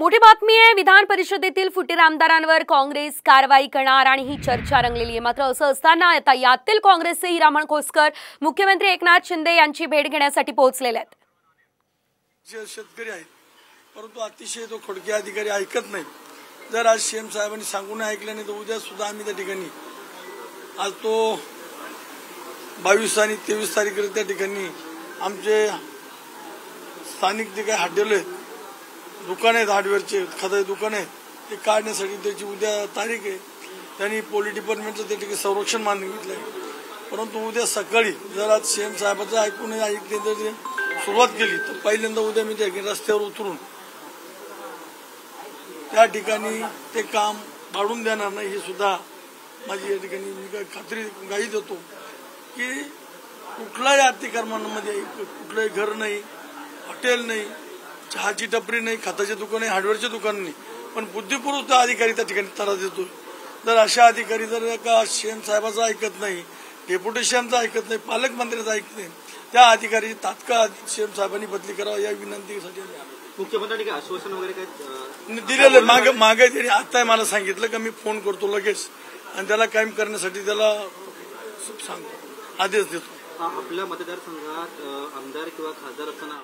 मोठी बातमी आहे। विधान परिषदेतील फुटीर आमदारांवर काँग्रेस कारवाई करणार आणि ही चर्चा रंगलेली आहे। मात्र असं असताना आता यातील काँग्रेसचे हिरामण खोसकर मुख्यमंत्री एकनाथ शिंदे यांची भेट घेण्यासाठी पोहोचलेले आहेत। शेतकरी आहेत, परंतु अतिशय तो खोडके अधिकारी ऐकत नाही। जर आज सीएम साहेबांनी सांगून ऐकलं नाही तर उद्या सुद्धा आम्ही त्या ठिकाणी आज तो 22 आणि 23 तारखेला त्या ठिकाणी आमचे स्थानिक जे काही हॉटेल दुकान आहेत, हार्डवेअरचे खताचे दुकान आहेत, ते काढण्यासाठी त्याची उद्या तारीख आहे। त्यांनी पोलीस डिपार्टमेंटचं त्या ठिकाणी संरक्षण मागितलं आहे। परंतु उद्या सकाळी जर आज सीएम साहेबांचं ऐकून ऐकले जर सुरुवात केली तर पहिल्यांदा उद्या मी त्या रस्त्यावर उतरून त्या ठिकाणी ते काम काढून देणार नाही, हे सुद्धा माझी या ठिकाणी मी काय खात्री गाई देतो की कुठल्याही अतिक्रमणामध्ये कुठलंही घर नाही, हॉटेल नाही, चहाची टपरी नाही, खताचे दुकान नाही, हार्डवेअरचे दुकान नाही, पण बुद्धिपूर्वक अधिकारी त्या ठिकाणी त्रास देतोय। जर अशा अधिकारी जर का सीएम साहेबांचं ऐकत नाही, डेप्युटी सीएमचं ऐकत नाही, पालकमंत्र्याचं ऐकत नाही, त्या अधिकारी तात्काळ सीएम साहेबांनी बदली करावा या विनंतीसाठी मुख्यमंत्र्यांनी आश्वासन वगैरे काय दिलेलं मागे त्यांनी आता मला सांगितलं की मी फोन करतो लगेच आणि त्याला कायम करण्यासाठी त्याला सांगतो, आदेश देतो। आपल्या मतदारसंघात आमदार किंवा खासदार असताना